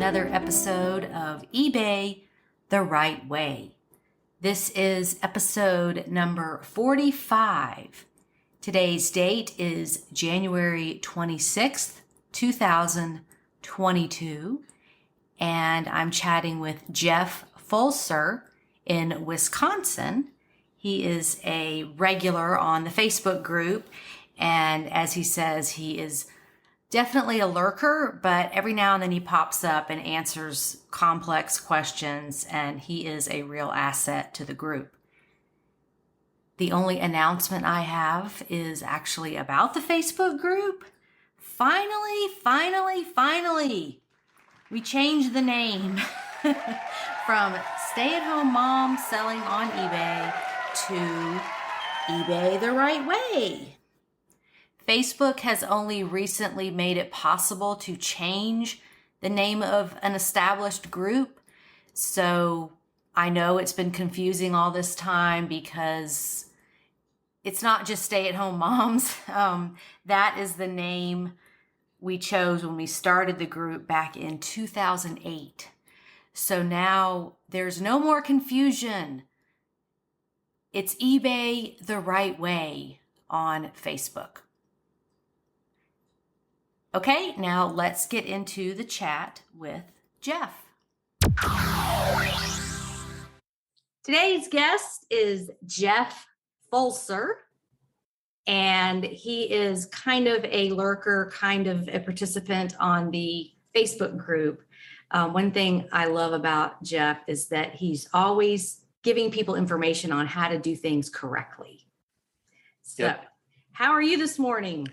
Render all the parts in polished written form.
another episode of eBay the Right Way. This is episode number 45. Today's date is January 26th, 2022, and I'm chatting with Jeff Fulser in Wisconsin. He is a regular on the Facebook group, and as he says, he is definitely a lurker, but every now and then he pops up and answers complex questions, and he is a real asset to the group. The only announcement I have is actually about the Facebook group. Finally, we changed the name from Stay-at-Home Mom Selling on eBay to eBay the Right Way. Facebook has only recently made it possible to change the name of an established group. So I know it's been confusing all this time because it's not just stay-at-home moms. That is the name we chose when we started the group back in 2008. So now there's no more confusion. It's eBay the Right Way on Facebook. Okay, now let's get into the chat with Jeff. Today's guest is Jeff Fulser, and he is kind of a lurker, kind of a participant on the Facebook group. One thing I love about Jeff is that he's always giving people information on how to do things correctly. So, yep. How are you this morning?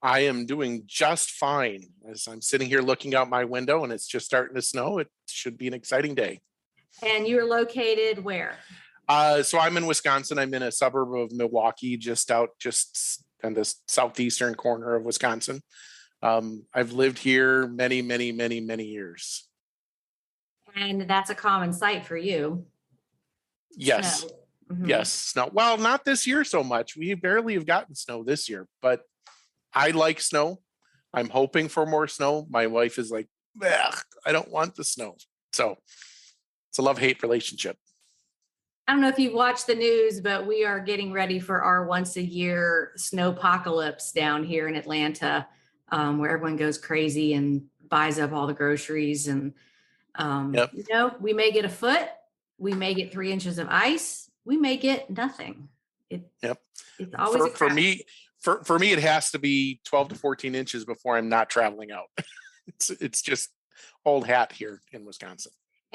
I am doing just fine. As I'm sitting here looking out my window and it's just starting to snow, it should be an exciting day. And you're located where? So I'm in Wisconsin. I'm in a suburb of Milwaukee, just on the southeastern corner of Wisconsin. I've lived here many years. And that's a common sight for you. Yes. Snow. Mm-hmm. Yes. Snow. Well, not this year so much. We barely have gotten snow this year, but I like snow. I'm hoping for more snow. My wife is like, I don't want the snow. So it's a love-hate relationship. I don't know if you've watched the news, but we are getting ready for our once a year snowpocalypse down here in Atlanta, where everyone goes crazy and buys up all the groceries. And, we may get a foot, we may get 3 inches of ice, we may get nothing. It's always For me, it has to be 12 to 14 inches before I'm not traveling out. It's just old hat here in Wisconsin.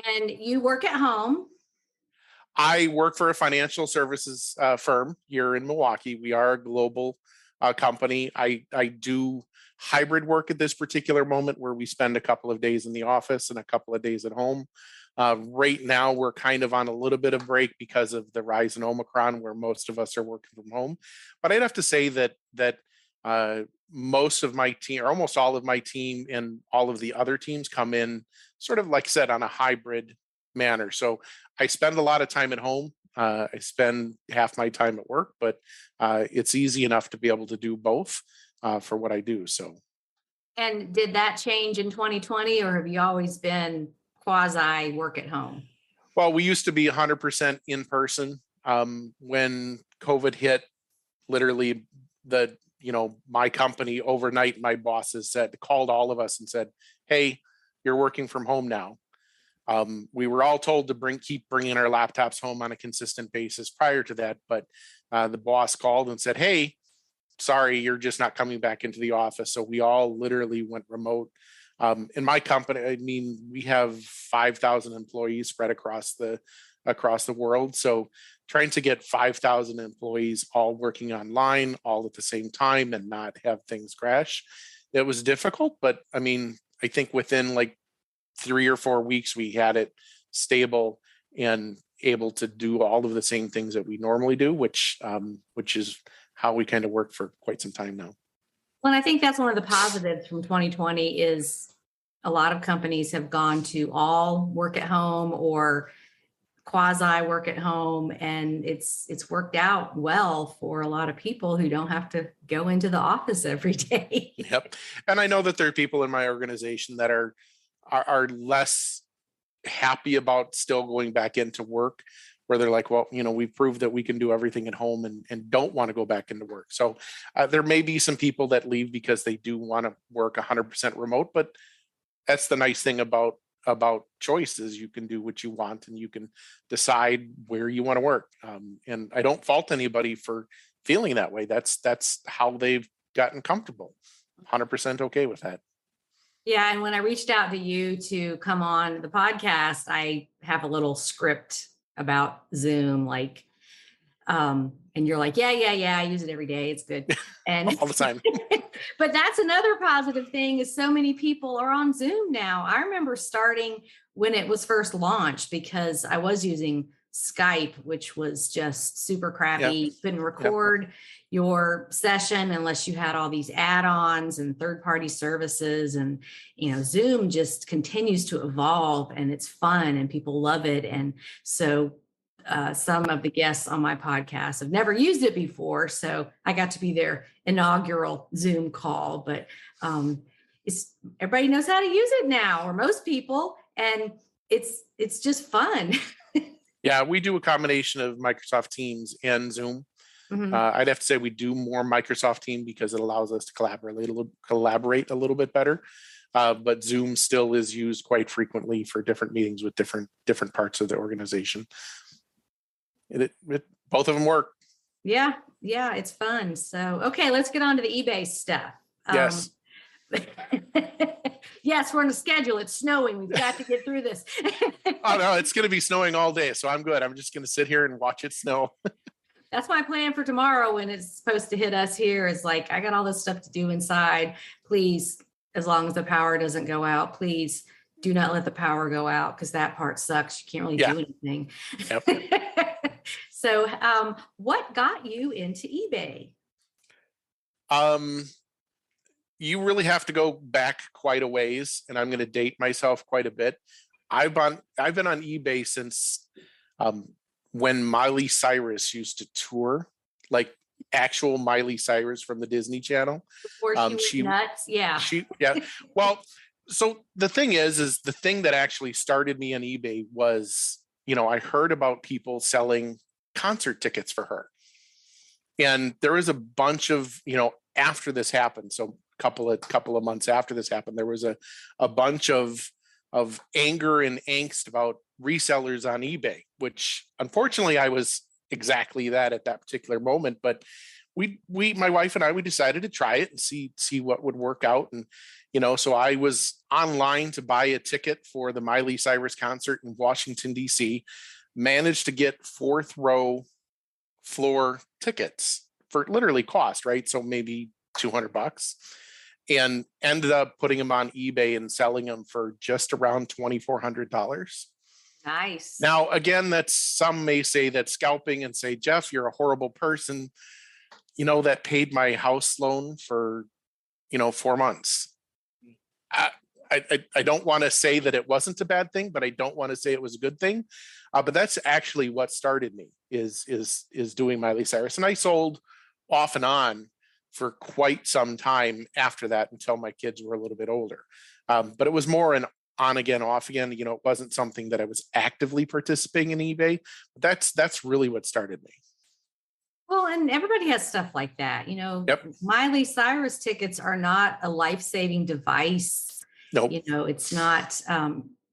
And you work at home? I work for a financial services firm here in Milwaukee. We are a global company. I do hybrid work at this particular moment where we spend a couple of days in the office and a couple of days at home. Right now, we're kind of on a little bit of break because of the rise in Omicron, where most of us are working from home. But I'd have to say that most of my team, or almost all of my team, and all of the other teams come in sort of, like I said, on a hybrid manner. So I spend a lot of time at home. I spend half my time at work, but it's easy enough to be able to do both for what I do. So. And did that change in 2020, or have you always been quasi work at home? Well, we used to be 100% in person. When COVID hit, literally my company overnight, my bosses called all of us and said, "Hey, you're working from home now." We were all told to keep bringing our laptops home on a consistent basis prior to that. But the boss called and said, "Hey, sorry, you're just not coming back into the office." So we all literally went remote. In my company, I mean, we have 5,000 employees spread across the world. So trying to get 5,000 employees all working online all at the same time and not have things crash, it was difficult. But I mean, I think within like 3 or 4 weeks, we had it stable and able to do all of the same things that we normally do, which is how we kind of work for quite some time now. Well, I think that's one of the positives from 2020 is a lot of companies have gone to all work at home or quasi work at home, and it's worked out well for a lot of people who don't have to go into the office every day. Yep. And I know that there are people in my organization that are are less happy about still going back into work, where they're like, well, we've proved that we can do everything at home and don't want to go back into work. So there may be some people that leave because they do want to work 100% remote, but that's the nice thing about choice is you can do what you want and you can decide where you want to work. And I don't fault anybody for feeling that way. That's how they've gotten comfortable. 100% okay with that. Yeah. And when I reached out to you to come on the podcast, I have a little script about Zoom, like, and you're like, yeah, I use it every day. It's good. And all the time. But that's another positive thing is so many people are on Zoom now. I remember starting when it was first launched because I was using Skype, which was just super crappy. Yep. You couldn't record your session unless you had all these add-ons and third-party services. And, Zoom just continues to evolve and it's fun and people love it. And so some of the guests on my podcast have never used it before. So I got to be their inaugural Zoom call, but everybody knows how to use it now, or most people, and it's just fun. Yeah, we do a combination of Microsoft Teams and Zoom. Mm-hmm. I'd have to say we do more Microsoft Team because it allows us to collaborate a little bit better. But Zoom still is used quite frequently for different meetings with different parts of the organization. Both of them work. Yeah, it's fun. So, okay, let's get on to the eBay stuff. Yes. Yes, we're on a schedule. It's snowing. We've got to get through this. Oh no, it's going to be snowing all day, so I'm good. I'm just going to sit here and watch it snow. That's my plan for tomorrow when it's supposed to hit us here. Is like, I got all this stuff to do inside. Please, as long as the power doesn't go out, please do not let the power go out because that part sucks. You can't really do anything. Yep. So what got you into eBay? You really have to go back quite a ways, and I'm going to date myself quite a bit. I've been on eBay since when Miley Cyrus used to tour, like actual Miley Cyrus from the Disney Channel. Before she went nuts, yeah. Well, so the thing is the thing that actually started me on eBay was, I heard about people selling concert tickets for her. And there was a bunch of, after this happened, so couple of months after this happened, there was a bunch of anger and angst about resellers on eBay, which unfortunately I was exactly that at that particular moment. But we my wife and I, we decided to try it and see what would work out. And, so I was online to buy a ticket for the Miley Cyrus concert in Washington, D.C., managed to get fourth row floor tickets for literally cost, right? So maybe $200, and ended up putting them on eBay and selling them for just around $2,400. Nice. Now, again, some may say that's scalping and say, Jeff, you're a horrible person. That paid my house loan for, 4 months. I don't want to say that it wasn't a bad thing, but I don't want to say it was a good thing. But that's actually what started me is doing Miley Cyrus. And I sold off and on for quite some time after that until my kids were a little bit older. But it was more an on again, off again. It wasn't something that I was actively participating in eBay. But that's really what started me. Well, and everybody has stuff like that. Yep. Miley Cyrus tickets are not a life-saving device. Nope. It's not,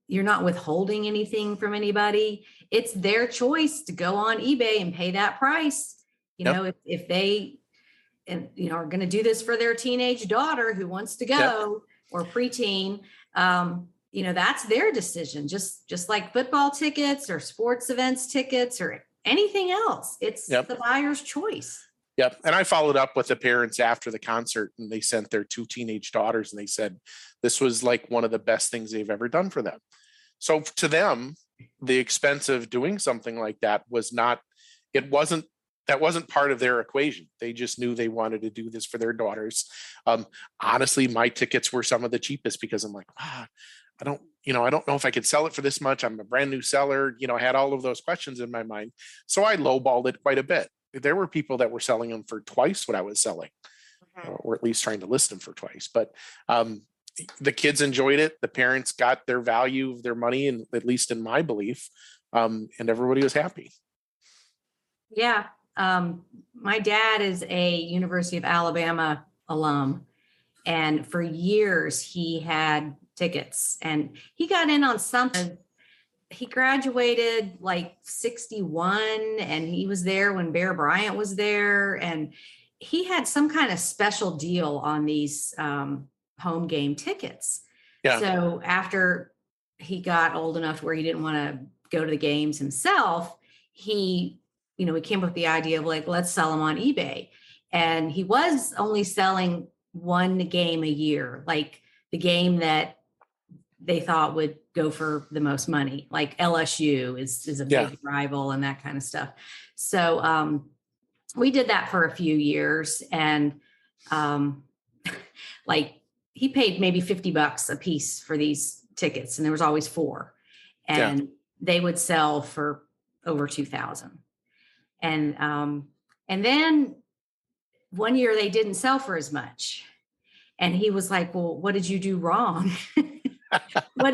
you're not withholding anything from anybody. It's their choice to go on eBay and pay that price. If they, are going to do this for their teenage daughter who wants to go, or preteen, that's their decision. Just like football tickets or sports events tickets or anything else. It's the buyer's choice. Yep. And I followed up with the parents after the concert, and they sent their 2 teenage daughters, and they said this was like one of the best things they've ever done for them. So to them, the expense of doing something like that that wasn't part of their equation. They just knew they wanted to do this for their daughters. Honestly, my tickets were some of the cheapest because I'm like, I don't know if I could sell it for this much. I'm a brand new seller. I had all of those questions in my mind. So I lowballed it quite a bit. There were people that were selling them for twice what I was selling, or at least trying to list them for twice. But the kids enjoyed it. The parents got their value of their money, and at least in my belief, and everybody was happy. Yeah. My dad is a University of Alabama alum, and for years he had tickets, and he got in on something. He graduated like 61, and he was there when Bear Bryant was there, and he had some kind of special deal on these home game tickets. Yeah. So after he got old enough where he didn't want to go to the games himself, he came up with the idea of like, let's sell them on eBay. And he was only selling one game a year, like the game that they thought would go for the most money, like LSU is a big rival and that kind of stuff. So we did that for a few years, and like he paid maybe $50 a piece for these tickets, and there was always 4, and they would sell for over 2,000. And then one year they didn't sell for as much, and he was like, well, what did you do wrong? What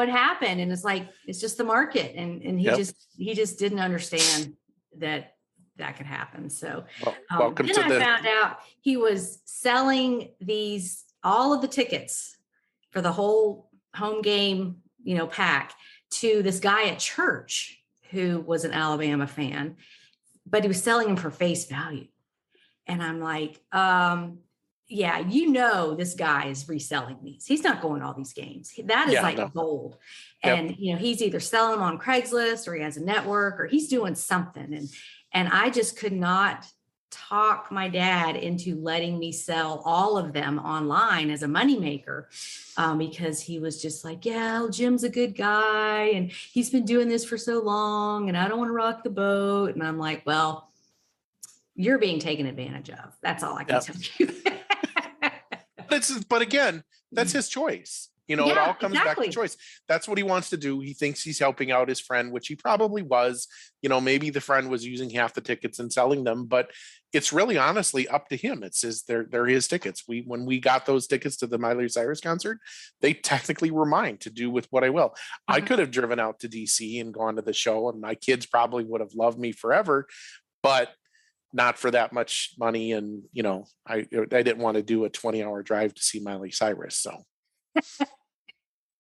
happened? And it's like, it's just the market. And he just didn't understand that could happen. So then I found out he was selling all of the tickets for the whole home game, pack to this guy at church who was an Alabama fan, but he was selling them for face value. And I'm like, yeah, this guy is reselling these. He's not going to all these games. That is gold. And, he's either selling them on Craigslist, or he has a network, or he's doing something. And I just could not talk my dad into letting me sell all of them online as a moneymaker, because he was just like, yeah, Jim's a good guy, and he's been doing this for so long, and I don't want to rock the boat. And I'm like, well, you're being taken advantage of. That's all I can tell you. But again, that's his choice. It all comes back to choice. That's what he wants to do. He thinks he's helping out his friend, which he probably was. Maybe the friend was using half the tickets and selling them, but it's really honestly up to him. They're his tickets. When we got those tickets to the Miley Cyrus concert, they technically were mine to do with what I will. I could have driven out to DC and gone to the show, and my kids probably would have loved me forever, but not for that much money. And, I didn't want to do a 20-hour drive to see Miley Cyrus. So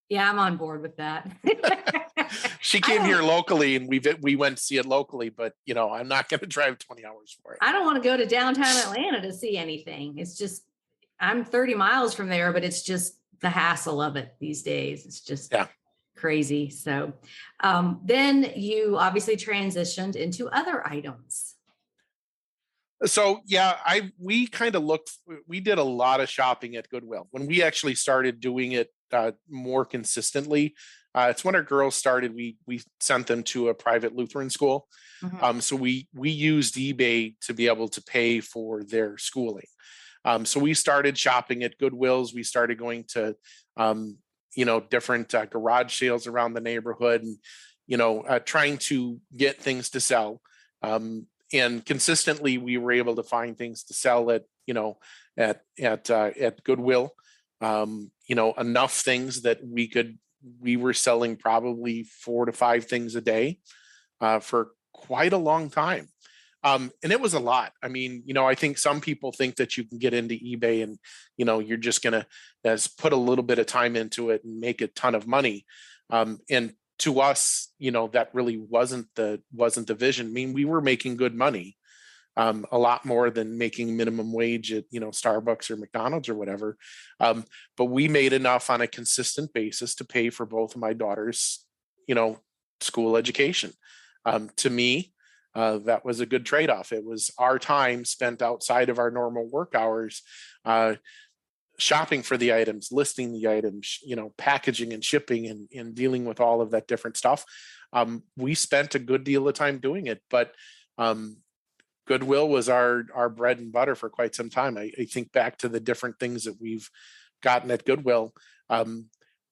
yeah, I'm on board with that. She came here locally, and we went to see it locally, but I'm not going to drive 20 hours for it. I don't want to go to downtown Atlanta to see anything. It's just, I'm 30 miles from there, but it's just the hassle of it these days. It's just crazy. So then you obviously transitioned into other items. So we kind of we did a lot of shopping at Goodwill when we actually started doing it more consistently. It's when our girls started, we sent them to a private Lutheran school. Mm-hmm. So we used eBay to be able to pay for their schooling. So we started shopping at Goodwills. We started going to, different garage sales around the neighborhood, and, trying to get things to sell. And consistently, we were able to find things to sell at Goodwill. Enough things that we were selling probably 4 to 5 things a day for quite a long time. And it was a lot. I mean, I think some people think that you can get into eBay and, you're just going to put a little bit of time into it and make a ton of money. And to us, that really wasn't the vision. I mean, we were making good money, a lot more than making minimum wage at, Starbucks or McDonald's or whatever. But we made enough on a consistent basis to pay for both of my daughters, school education. To me, that was a good trade-off. It was our time spent outside of our normal work hours, shopping for the items, listing the items, packaging and shipping and dealing with all of that different stuff. We spent a good deal of time doing it, but Goodwill was our bread and butter for quite some time. I think back to the different things that we've gotten at Goodwill.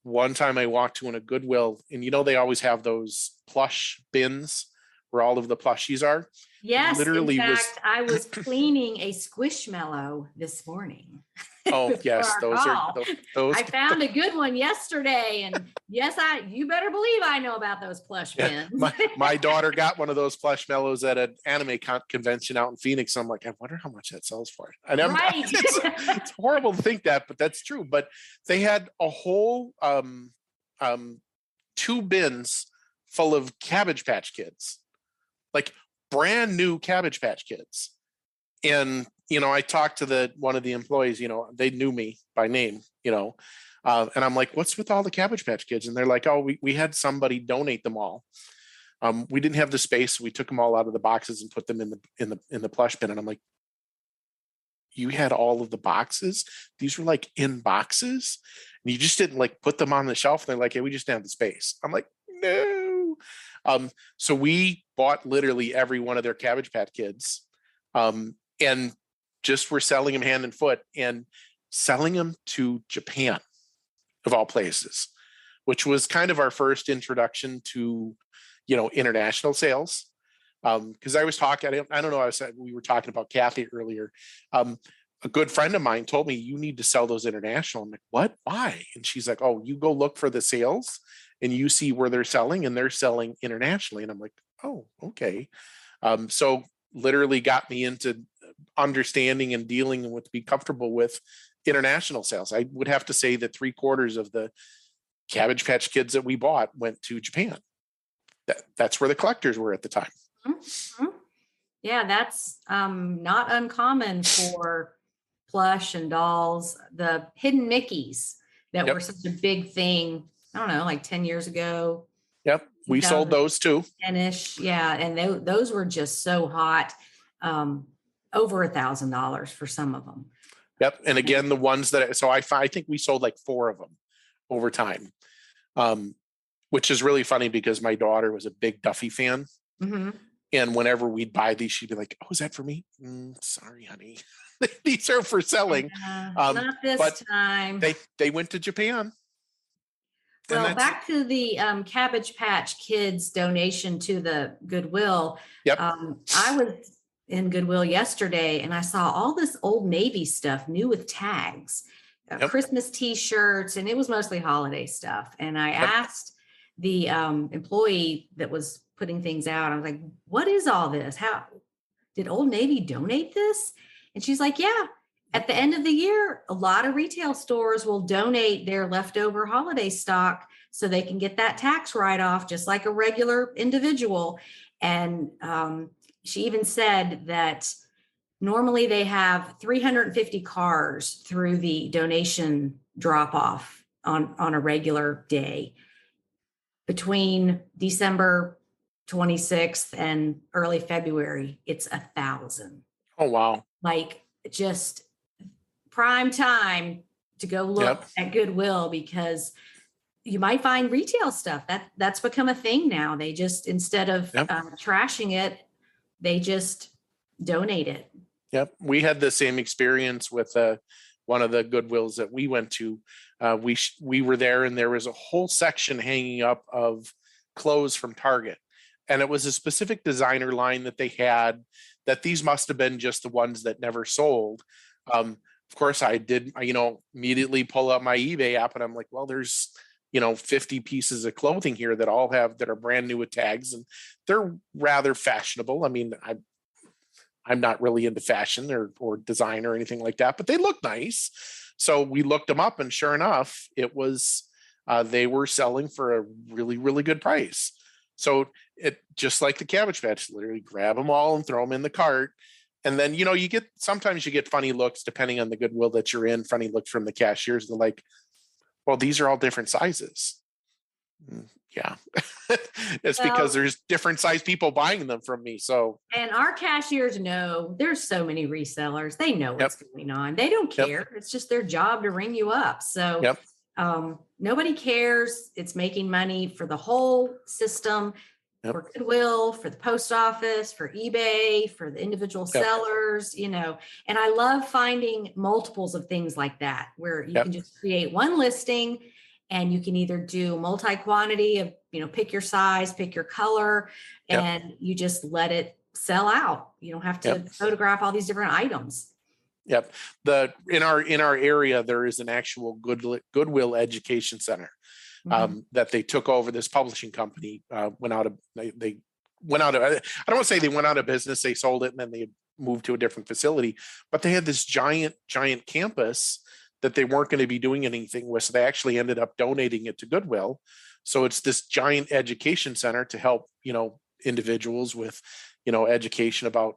One time I walked to a Goodwill, and they always have those plush bins where all of the plushies are. Yes, literally, in fact, I was cleaning a Squishmallow this morning. Oh, before yes, our those are call. those. I found a good one yesterday, and yes, you better believe I know about those plush Yeah, pins. my daughter got one of those plush mellows at an anime convention out in Phoenix. I'm like, I wonder how much that sells for. And Right. it's horrible to think that, but that's true. But they had a whole 2 bins full of Cabbage Patch Kids, like brand new Cabbage Patch Kids. And I talked to one of the employees. They knew me by name. And I'm like, what's with all the Cabbage Patch Kids? And they're like, oh, we had somebody donate them all. We didn't have the space. We took them all out of the boxes and put them in the plush bin. And I'm like, you had all of the boxes? These were like in boxes, and you just didn't like put them on the shelf. And they're like, hey, we just didn't have the space. I'm like, no. So we bought literally every one of their Cabbage Patch Kids, and just were selling them hand and foot, and selling them to Japan, of all places, which was kind of our first introduction to, international sales. Because I was talking, I don't know, we were talking about Kathy earlier. A good friend of mine told me, you need to sell those international. I'm like, what? Why? And she's like, oh, you go look for the sales and you see where they're selling, and they're selling internationally. And I'm like, oh, okay. So literally got me into understanding and dealing with, be comfortable with international sales. I would have to say that 3/4 of the Cabbage Patch Kids that we bought went to Japan. That's where the collectors were at the time. Mm-hmm. Yeah, that's not uncommon for plush and dolls. The hidden Mickeys that Yep. were such a big thing, I don't know, like 10 years ago. Yep. We sold those too. 10-ish. Yeah. And those were just so hot. Over $1,000 for some of them. Yep. And again, the ones that, so I think we sold like 4 of them over time, which is really funny because my daughter was a big Duffy fan. Mm-hmm. And whenever we'd buy these, she'd be like, oh, is that for me? Sorry, honey. These are for selling. Not this time. They went to Japan. Well, back to the Cabbage Patch Kids donation to the Goodwill. Yep. I was in Goodwill yesterday and I saw all this Old Navy stuff, new with tags, Christmas t-shirts, and it was mostly holiday stuff. And I asked the employee that was putting things out, I was like, what is all this? How did Old Navy donate this? And she's like, yeah, at the end of the year, a lot of retail stores will donate their leftover holiday stock so they can get that tax write-off just like a regular individual. And she even said that normally they have 350 cars through the donation drop-off on a regular day. Between December 26th and early February, it's 1,000. Oh, wow. Like just prime time to go look at Goodwill, because you might find retail stuff that's become a thing now. They just, instead of trashing it, they just donate it. Yep. We had the same experience with one of the Goodwills that we went to. We were there and there was a whole section hanging up of clothes from Target. And it was a specific designer line that they had, that these must have been just the ones that never sold. Of course, I did, immediately pull up my eBay app and I'm like, well, there's, 50 pieces of clothing here that are brand new with tags, and they're rather fashionable. I mean, I'm not really into fashion or design or anything like that, but they look nice. So we looked them up, and sure enough, it was, they were selling for a really, really good price. So it, just like the Cabbage Patch, literally grab them all and throw them in the cart. And then, sometimes you get funny looks depending on the Goodwill that you're in, funny looks from the cashiers. They're like, well, these are all different sizes. Yeah. It's because there's different size people buying them from me. So, and our cashiers know there's so many resellers. They know what's going on. They don't care. It's just their job to ring you up. So nobody cares. It's making money for the whole system, for Goodwill, for the post office, for eBay, for the individual sellers, and I love finding multiples of things like that, where you can just create one listing and you can either do multi-quantity of, pick your size, pick your color, and you just let it sell out. You don't have to photograph all these different items. Yep. In our area, there is an actual Goodwill Education Center that they took over. This publishing company went out of they went out of. I don't want to say they went out of business. They sold it and then they moved to a different facility. But they had this giant campus that they weren't going to be doing anything with. So they actually ended up donating it to Goodwill. So it's this giant education center to help individuals with education about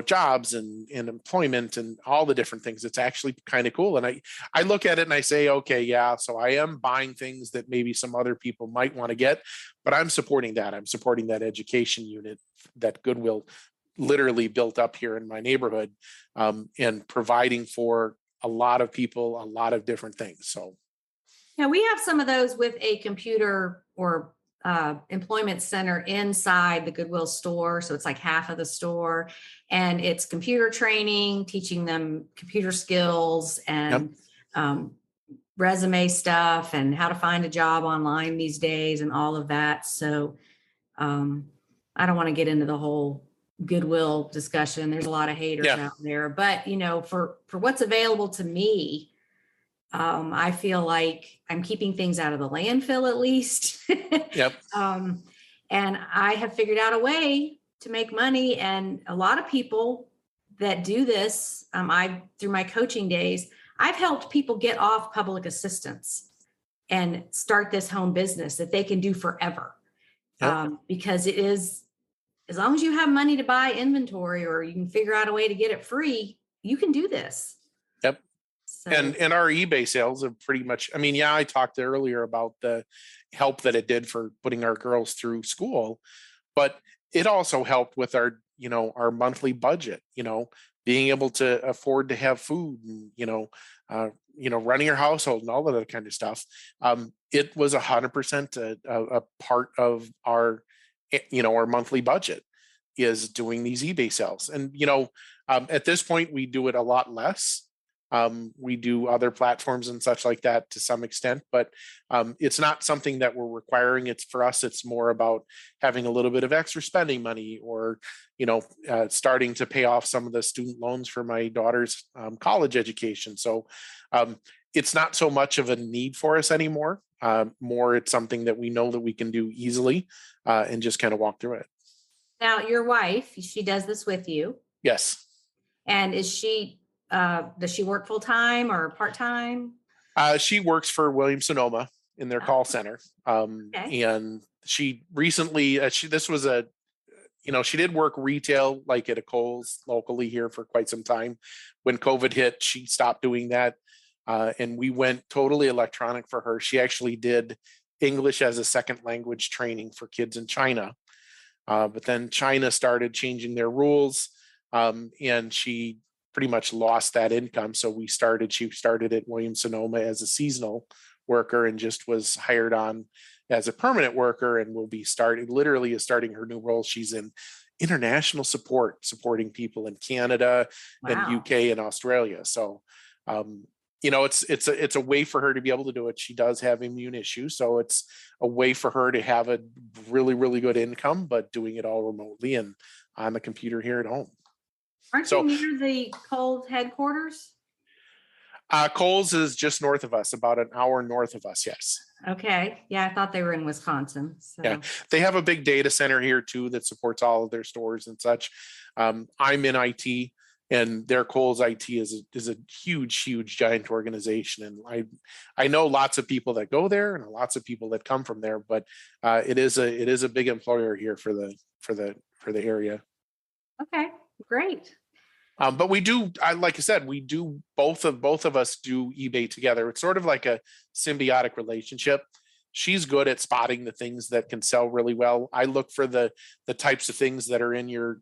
jobs and employment and all the different things. It's actually kind of cool. And I look at it and I say, okay, yeah, so I am buying things that maybe some other people might want to get, but I'm supporting that education unit that Goodwill literally built up here in my neighborhood, and providing for a lot of people a lot of different things. So yeah, we have some of those with a computer or employment center inside the Goodwill store. So it's like half of the store, and it's computer training, teaching them computer skills and resume stuff and how to find a job online these days and all of that. So I don't want to get into the whole Goodwill discussion. There's a lot of haters out there, but for what's available to me, I feel like I'm keeping things out of the landfill at least. Yep. And I have figured out a way to make money. And a lot of people that do this, through my coaching days, I've helped people get off public assistance and start this home business that they can do forever. Yep. Because it is, as long as you have money to buy inventory or you can figure out a way to get it free, you can do this. Yep. So. And our eBay sales have pretty much, I talked earlier about the help that it did for putting our girls through school, but it also helped with our monthly budget, being able to afford to have food and, running our household and all of that kind of stuff. It was 100% a part of our monthly budget is doing these eBay sales. And, at this point we do it a lot less. We do other platforms and such like that to some extent, but it's not something that we're requiring. It's for us, it's more about having a little bit of extra spending money or, starting to pay off some of the student loans for my daughter's college education. So it's not so much of a need for us anymore. More it's something that we know that we can do easily and just kind of walk through it. Now, your wife, she does this with you. Yes. And does she work full time or part time? She works for Williams-Sonoma in their call center. Okay. And she recently, she did work retail, like at a Kohl's locally here for quite some time. When COVID hit, she stopped doing that. And we went totally electronic for her. She actually did English as a second language training for kids in China. But then China started changing their rules, and she pretty much lost that income. So she started at Williams-Sonoma as a seasonal worker and just was hired on as a permanent worker, and will be starting her new role. She's in international support, supporting people in Canada and UK and Australia. So, it's a way for her to be able to do it. She does have immune issues, so it's a way for her to have a really, really good income, but doing it all remotely and on the computer here at home. Aren't you near the Kohl's headquarters? Kohl's is just north of us, about an hour north of us. Yes. Okay. Yeah, I thought they were in Wisconsin. So. Yeah, they have a big data center here too that supports all of their stores and such. I'm in IT, and their Kohl's IT is a huge giant organization, and I know lots of people that go there and lots of people that come from there, but it is a big employer here for the area. Okay, great. But we do, like I said, we do both of us do eBay together. It's sort of like a symbiotic relationship. She's good at spotting the things that can sell really well. I look for the types of things that are in your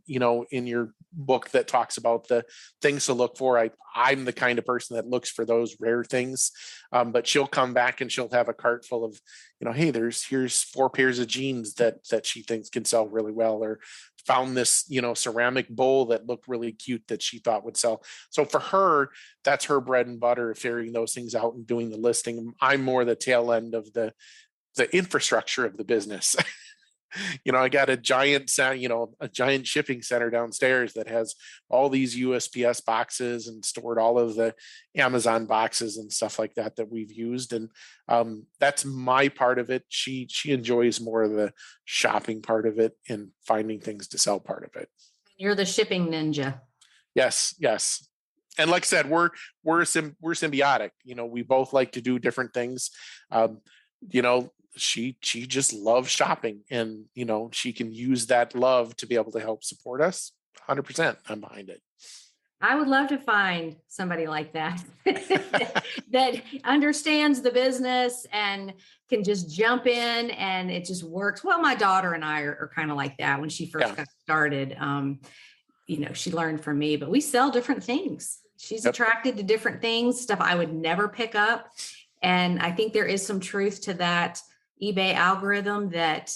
book that talks about the things to look for. I'm the kind of person that looks for those rare things. But she'll come back and she'll have a cart full of, hey, here's 4 pairs of jeans that she thinks can sell really well, or found this, ceramic bowl that looked really cute that she thought would sell. So for her, that's her bread and butter, figuring those things out and doing the listing. I'm more the tail end of the infrastructure of the business. I got a giant a giant shipping center downstairs that has all these USPS boxes and stored all of the Amazon boxes and stuff like that we've used. And that's my part of it. She enjoys more of the shopping part of it and finding things to sell part of it. You're the shipping ninja. Yes. And like I said, we're symbiotic. We both like to do different things. She just loves shopping, and she can use that love to be able to help support us. 100%, I'm behind it. I would love to find somebody like that that understands the business and can just jump in and it just works. Well, my daughter and I are kind of like that. When she first got started, she learned from me, but we sell different things. She's attracted to different things, stuff I would never pick up. And I think there is some truth to that eBay algorithm that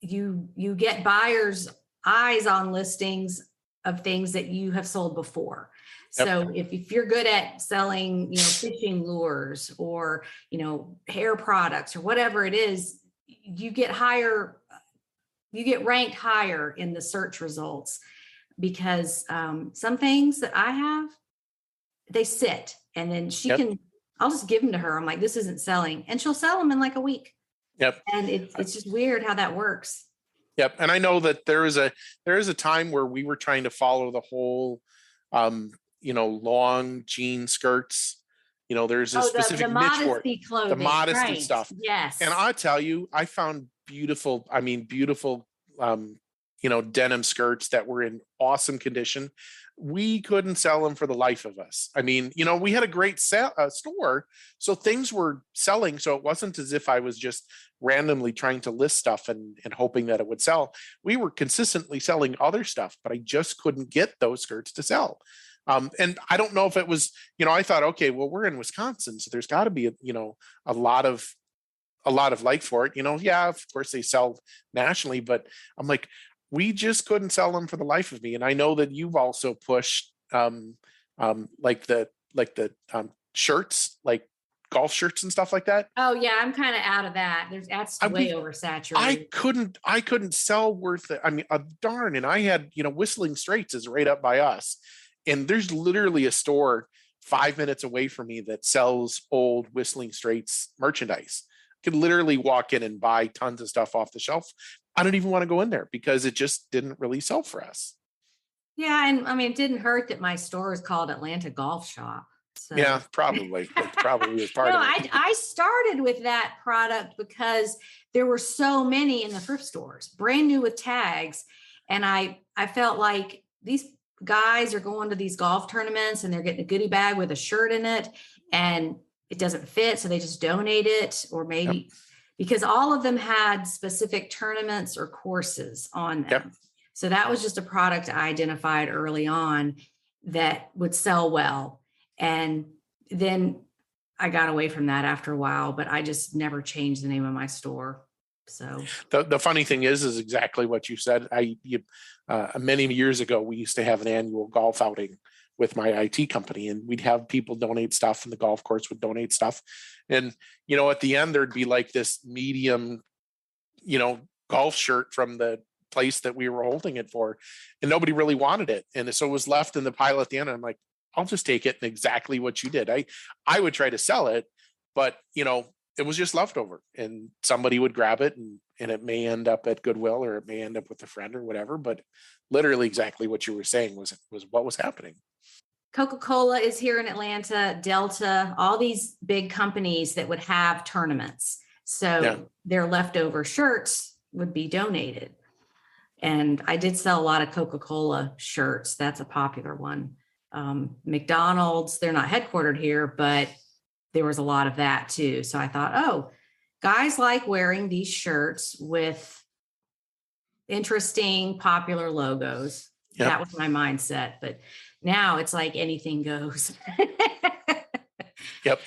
you get buyers' eyes on listings of things that you have sold before. So if you're good at selling, fishing lures or, hair products or whatever it is, you get ranked higher in the search results, because some things that I have, they sit, and then I'll just give them to her. I'm like, this isn't selling, and she'll sell them in like a week. And it's just weird how that works. And I know that there is a time where we were trying to follow the whole, long jean skirts. There's a specific niche for it. Clothing, the modesty right. stuff. Yes. And I'll tell you, I found beautiful, denim skirts that were in awesome condition. We couldn't sell them for the life of us. We had a great store, so things were selling. So it wasn't as if I was just randomly trying to list stuff and hoping that it would sell. We were consistently selling other stuff, but I just couldn't get those skirts to sell. And I don't know if it was, I thought, okay, well, we're in Wisconsin, so there's got to be a lot of like for it. Of course they sell nationally, but I'm like, we just couldn't sell them for the life of me. And I know that you've also pushed like the shirts, like golf shirts and stuff like that. Oh yeah, I'm kind of out of that. That's way oversaturated. I couldn't sell worth it. Darn. And I had, Whistling Straits is right up by us, and there's literally a store 5 minutes away from me that sells old Whistling Straits merchandise. I could literally walk in and buy tons of stuff off the shelf. I don't even want to go in there because it just didn't really sell for us. Yeah. And it didn't hurt that my store is called Atlanta Golf Shop. So. Yeah, probably. It probably was part of it. I started with that product because there were so many in the thrift stores, brand new with tags. And I felt like these guys are going to these golf tournaments and they're getting a goodie bag with a shirt in it and it doesn't fit. So they just donate it, or maybe because all of them had specific tournaments or courses on them. So that was just a product I identified early on that would sell well. And then I got away from that after a while, but I just never changed the name of my store. So the funny thing is exactly what you said. Many years ago, we used to have an annual golf outing with my IT company, and we'd have people donate stuff, and the golf course would donate stuff. And, at the end, there'd be like this medium, golf shirt from the place that we were holding it for, and nobody really wanted it. And so it was left in the pile at the end. And I'm like, I'll just take it. And exactly what you did. I would try to sell it, but it was just leftover, and somebody would grab it, and it may end up at Goodwill, or it may end up with a friend or whatever. But literally exactly what you were saying was what was happening. Coca-Cola is here in Atlanta, Delta, all these big companies that would have tournaments. So their leftover shirts would be donated. And I did sell a lot of Coca-Cola shirts. That's a popular one. McDonald's, they're not headquartered here, but there was a lot of that too. So I thought, guys like wearing these shirts with interesting, popular logos. Yep. That was my mindset. But now it's like anything goes. Yep.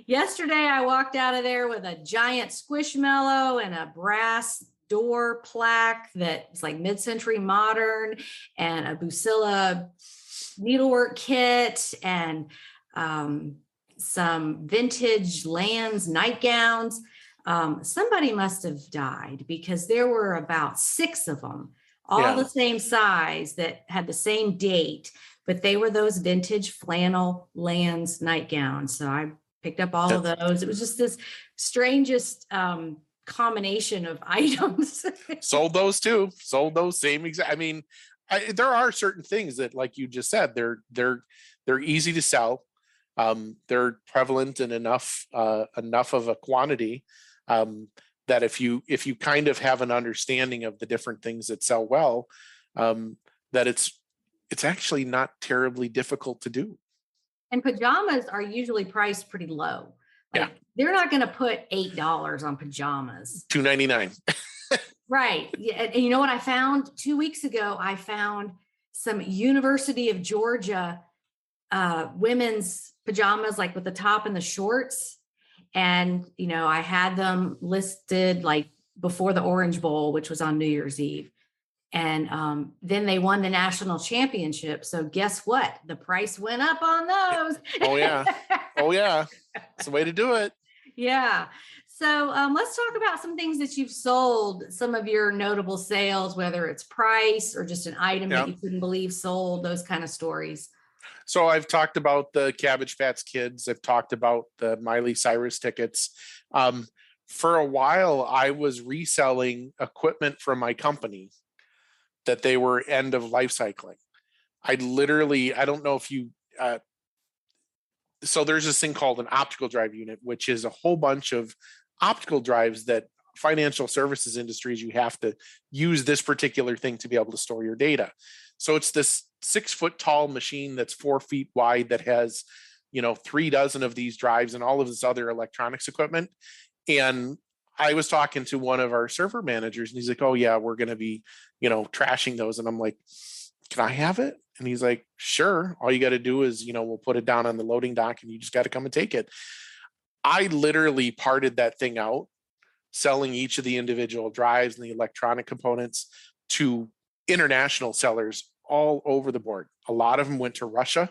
Yesterday, I walked out of there with a giant Squishmallow and a brass door plaque that's like mid-century modern, and a Busilla needlework kit, and some vintage Lands nightgowns. somebody must have died because there were about 6 of them, all Yeah. the same size that had the same date, but they were those vintage flannel Lands nightgowns. So I picked up all of those. It was just this strangest combination of items. Sold those too. Sold those same exact. I mean, there are certain things that, like you just said, they're easy to sell. They're prevalent in enough of a quantity that if you kind of have an understanding of the different things that sell well, that it's actually not terribly difficult to do. And pajamas are usually priced pretty low. Like they're not going to put $8 on pajamas. $2.99. Right. Yeah. And you know what I found 2 weeks ago? I found some University of Georgia women's pajamas, like with the top and the shorts. And, you know, I had them listed like before the Orange Bowl, which was on New Year's Eve. And then they won the national championship. So guess what? The price went up on those. Oh, yeah. Oh, yeah. It's the way to do it. Yeah. So let's talk about some things that you've sold, some of your notable sales, whether it's price or just an item that you couldn't believe sold, those kind of stories. So I've talked about the Cabbage Patch Kids. I've talked about the Miley Cyrus tickets. For a while, I was reselling equipment from my company that they were end of life cycling. I don't know if you, so there's this thing called an optical drive unit, which is a whole bunch of optical drives that financial services industries, you have to use this particular thing to be able to store your data. So it's this 6 foot tall machine that's 4 feet wide that has, 3 dozen of these drives and all of this other electronics equipment. And I was talking to one of our server managers and he's like, oh yeah, we're going to be, trashing those. And I'm like, can I have it? And he's like, sure. All you got to do is, we'll put it down on the loading dock and you just got to come and take it. I literally parted that thing out, selling each of the individual drives and the electronic components to international sellers all over the board. A lot of them went to Russia.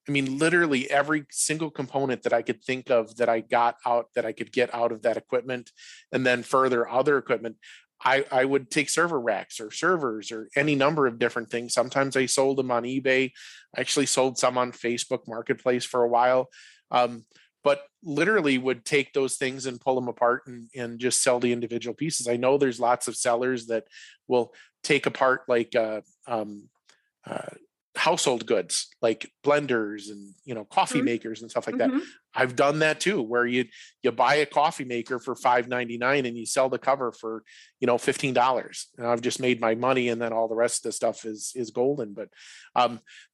Literally every single component that I could think of that I got out, that I could get out of that equipment, and then further other equipment, I would take server racks or servers or any number of different things. Sometimes I sold them on eBay. I actually sold some on Facebook Marketplace for a while. But literally would take those things and pull them apart and just sell the individual pieces. I know there's lots of sellers that will take apart like household goods, like blenders and coffee makers and stuff like that. I've done that too, where you buy a coffee maker for $5.99 and you sell the cover for $15. And I've just made my money, and then all the rest of the stuff is golden. But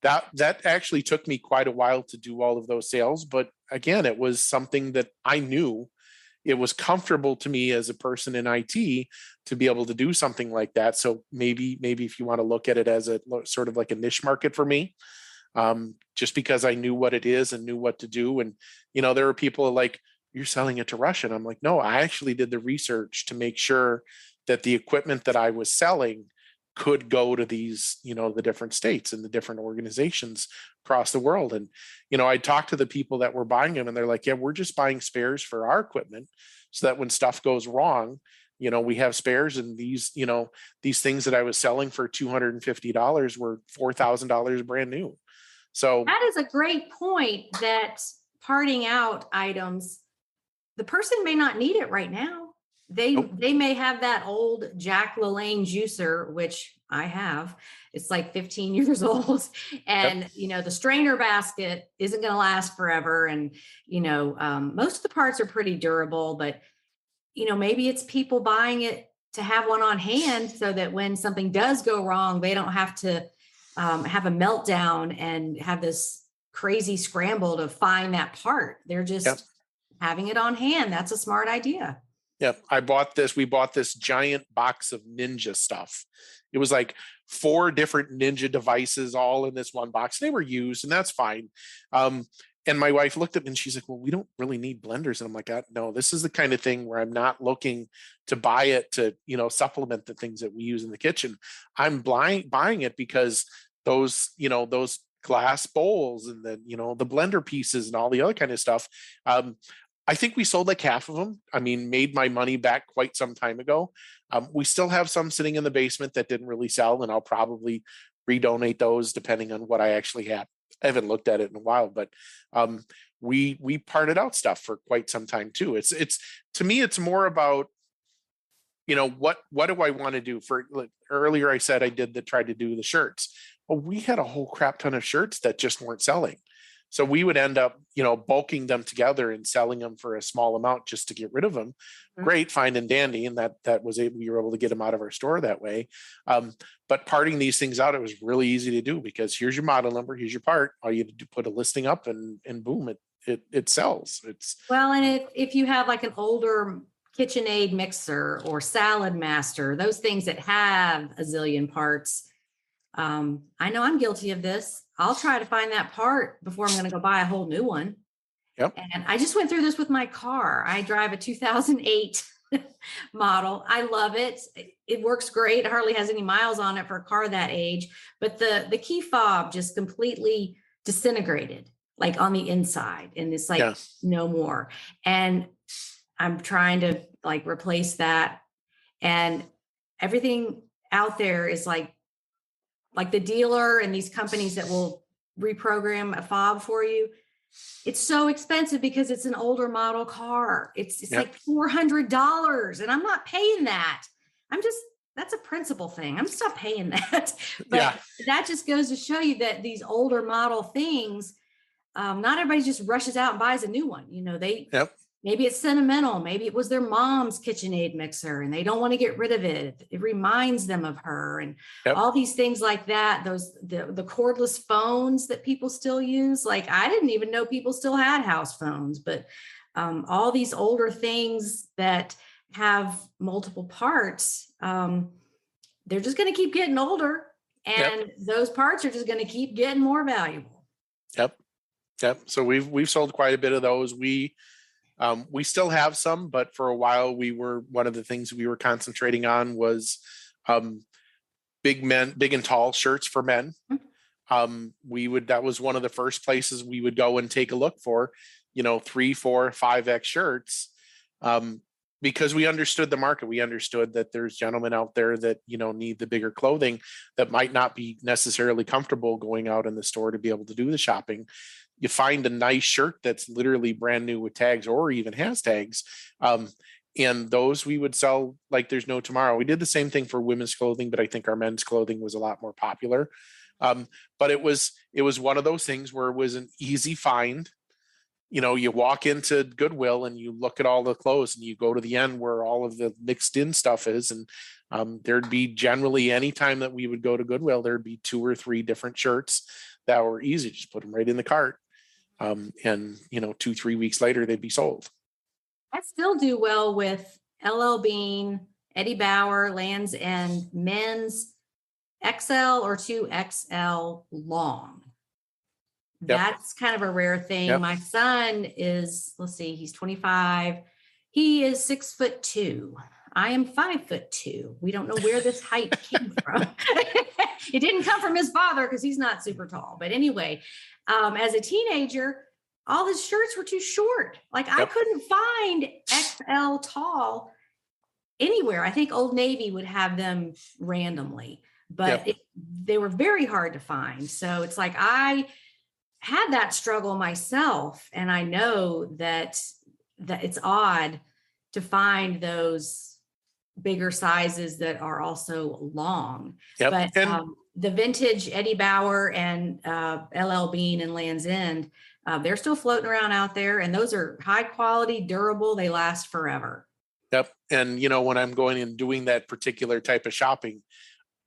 that actually took me quite a while to do all of those sales. But again, it was something that I knew it was comfortable to me as a person in IT to be able to do something like that. So maybe if you want to look at it as a sort of like a niche market for me, just because I knew what it is and knew what to do. And, there are people like, you're selling it to Russia. And I'm like, no, I actually did the research to make sure that the equipment that I was selling could go to these, the different states and the different organizations across the world. And, I talked to the people that were buying them and they're like, yeah, we're just buying spares for our equipment so that when stuff goes wrong, we have spares. And these, these things that I was selling for $250 were $4,000 brand new. So that is a great point, that parting out items, the person may not need it right now. They may have that old Jack LaLanne juicer, which I have. It's like 15 years old. And, the strainer basket isn't going to last forever. And, most of the parts are pretty durable, but, maybe it's people buying it to have one on hand so that when something does go wrong, they don't have to have a meltdown and have this crazy scramble to find that part. They're just having it on hand. That's a smart idea. Yeah, we bought this giant box of Ninja stuff. It was like 4 different Ninja devices all in this one box. They were used, and that's fine. And my wife looked at me and she's like, well, we don't really need blenders. And I'm like, no, this is the kind of thing where I'm not looking to buy it to, supplement the things that we use in the kitchen. I'm buying it because those glass bowls and the blender pieces and all the other kind of stuff. I think we sold like half of them. I mean, made my money back quite some time ago. We still have some sitting in the basement that didn't really sell, and I'll probably redonate those depending on what I actually have. I haven't looked at it in a while, but we parted out stuff for quite some time too. It's to me, it's more about, what do I want to do? For like, earlier I said I tried to do the shirts. Well, we had a whole crap ton of shirts that just weren't selling. So we would end up, bulking them together and selling them for a small amount just to get rid of them. Mm-hmm. Great, fine and dandy, and we were able to get them out of our store that way. But parting these things out, it was really easy to do because here's your model number, here's your part. All you have to do, put a listing up, and boom, it sells. Well, and if you have like an older KitchenAid mixer or Salad Master, those things that have a zillion parts. I know I'm guilty of this. I'll try to find that part before I'm going to go buy a whole new one. Yep. And I just went through this with my car. I drive a 2008 model. I love it. It works great. It hardly has any miles on it for a car that age, but the key fob just completely disintegrated, like on the inside. And it's like, no more. And I'm trying to like replace that. And everything out there is like the dealer and these companies that will reprogram a fob for you. It's so expensive because it's an older model car. It's like $400, and I'm not paying that. That's a principal thing. I'm just not paying that. But that just goes to show you that these older model things, not everybody just rushes out and buys a new one. Maybe it's sentimental. Maybe it was their mom's KitchenAid mixer and they don't want to get rid of it. It reminds them of her, and all these things like that. The cordless phones that people still use. Like, I didn't even know people still had house phones, but all these older things that have multiple parts, they're just going to keep getting older, and those parts are just going to keep getting more valuable. Yep. So we've sold quite a bit of those. We still have some, but for a while one of the things we were concentrating on was big and tall shirts for men. That was one of the first places we would go and take a look for, 3, 4, 5X shirts. Because we understood the market. We understood that there's gentlemen out there that, need the bigger clothing that might not be necessarily comfortable going out in the store to be able to do the shopping. You find a nice shirt that's literally brand new with tags or even has tags. And those we would sell like there's no tomorrow. We did the same thing for women's clothing, but I think our men's clothing was a lot more popular. But it was one of those things where it was an easy find. You walk into Goodwill and you look at all the clothes and you go to the end where all of the mixed in stuff is. And there'd be generally any time that we would go to Goodwill, there'd be 2 or 3 different shirts that were easy. Just put them right in the cart. And 2-3 weeks later, they'd be sold. I still do well with LL Bean, Eddie Bauer, Lands' End, men's XL or 2XL long. That's kind of a rare thing. My son is, he's 25. He is 6'2". I am 5'2". We don't know where this height came from. It didn't come from his father because he's not super tall. But anyway, as a teenager, all his shirts were too short. Like I couldn't find XL tall anywhere. I think Old Navy would have them randomly, but they were very hard to find. So it's like I had that struggle myself, and I know that it's odd to find those bigger sizes that are also long. But the vintage Eddie Bauer and LL Bean and Lands' End, they're still floating around out there, and those are high quality, durable. They last forever. Yep. And when I'm going and doing that particular type of shopping,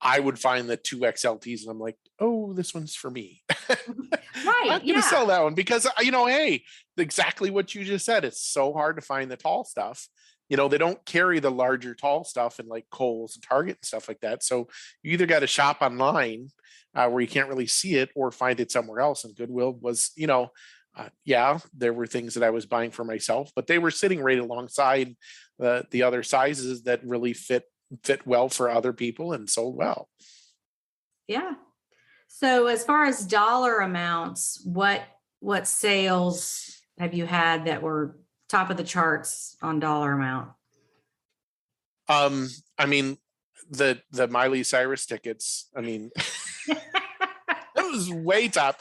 I would find the 2XLTs and I'm like, oh, this one's for me. Right. I'm going to sell that one because, hey, exactly what you just said. It's so hard to find the tall stuff. They don't carry the larger tall stuff in like Kohl's and Target and stuff like that. So you either got to shop online where you can't really see it or find it somewhere else. And Goodwill was, there were things that I was buying for myself, but they were sitting right alongside the other sizes that really fit well for other people and sold well. Yeah. So as far as dollar amounts, what sales have you had that were top of the charts on dollar amount? I mean, the Miley Cyrus tickets, I mean, that was way top.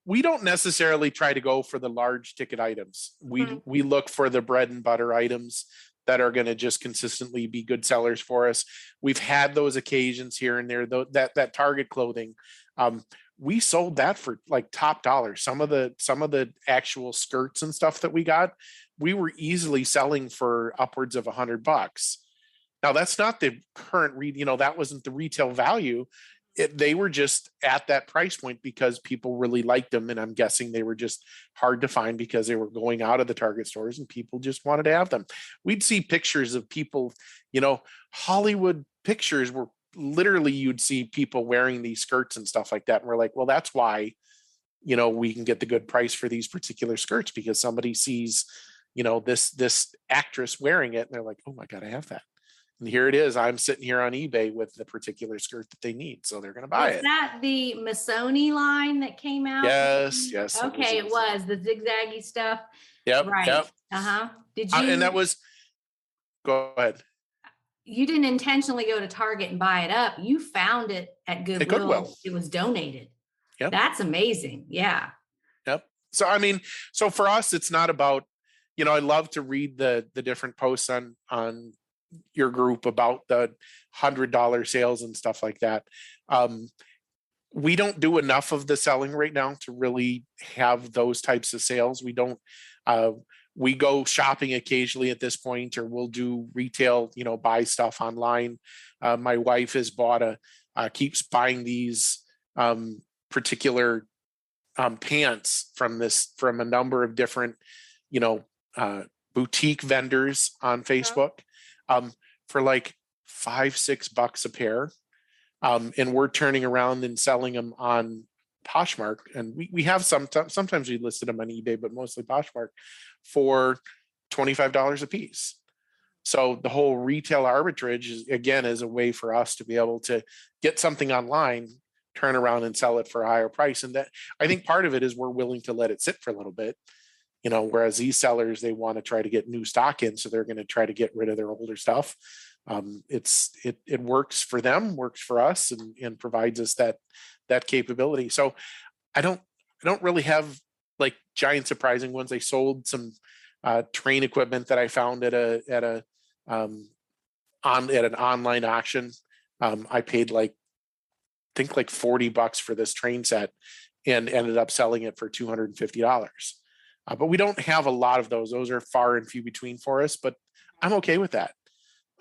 We don't necessarily try to go for the large ticket items. We look for the bread and butter items that are going to just consistently be good sellers for us. We've had those occasions here and there, though, that Target clothing. We sold that for like top dollar. Some of the actual skirts and stuff that we got, we were easily selling for upwards of $100. Now that's not the current that wasn't the retail value. They were just at that price point because people really liked them. And I'm guessing they were just hard to find because they were going out of the Target stores and people just wanted to have them. We'd see pictures of people, Hollywood pictures were literally, you'd see people wearing these skirts and stuff like that. And we're like, well, that's why, we can get the good price for these particular skirts, because somebody sees, this actress wearing it and they're like, oh my God, I have that. And here it is. I'm sitting here on eBay with the particular skirt that they need. So they're going to buy it. Is that the Missoni line that came out? Yes. Okay, it was the zigzaggy stuff. Yep. Right. Yep. Did you? And that was, go ahead. You didn't intentionally go to Target and buy it up. You found it at Goodwill. It was donated. Yep. That's amazing. Yeah. Yep. So, I mean, so for us, it's not about, I love to read the different posts on your group about the $100 sales and stuff like that. We don't do enough of the selling right now to really have those types of sales. We don't, we go shopping occasionally at this point, or we'll do retail, buy stuff online. My wife has keeps buying these particular pants from a number of different, boutique vendors on Facebook. For like $5-6 a pair. And we're turning around and selling them on Poshmark. And we have sometimes we listed them on eBay, but mostly Poshmark for $25 a piece. So the whole retail arbitrage is a way for us to be able to get something online, turn around and sell it for a higher price. And that, I think part of it is we're willing to let it sit for a little bit. Whereas these sellers, they want to try to get new stock in, so they're going to try to get rid of their older stuff. It works for them, works for us, and provides us that capability. So I don't really have like giant surprising ones. I sold some train equipment that I found at an online auction. I paid like $40 for this train set and ended up selling it for $250. But we don't have a lot of those. Those are far and few between for us, but I'm okay with that.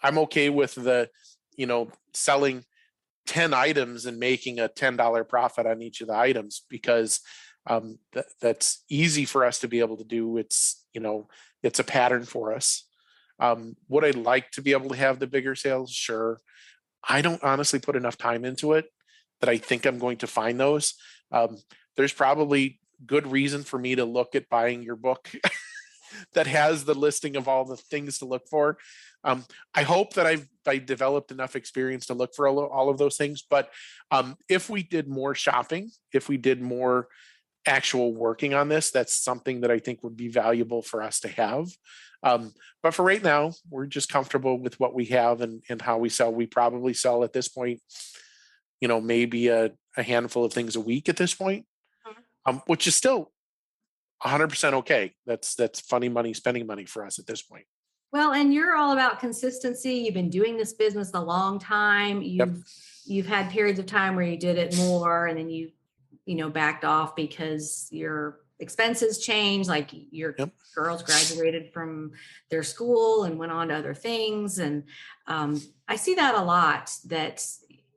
I'm okay with the, selling 10 items and making a $10 profit on each of the items, because that's easy for us to be able to do. It's, it's a pattern for us. Would I like to be able to have the bigger sales? Sure. I don't honestly put enough time into it that I think I'm going to find those. There's probably good reason for me to look at buying your book that has the listing of all the things to look for. I hope that I developed enough experience to look for all of those things. But if we did more shopping, if we did more actual working on this, that's something that I think would be valuable for us to have. But for right now, we're just comfortable with what we have and how we sell. We probably sell at this point, maybe a handful of things a week at this point. Which is still 100% okay. That's funny money, spending money for us at this point. Well, and you're all about consistency. You've been doing this business a long time. You've had periods of time where you did it more, and then you backed off because your expenses changed. Like your girls graduated from their school and went on to other things. And I see that a lot.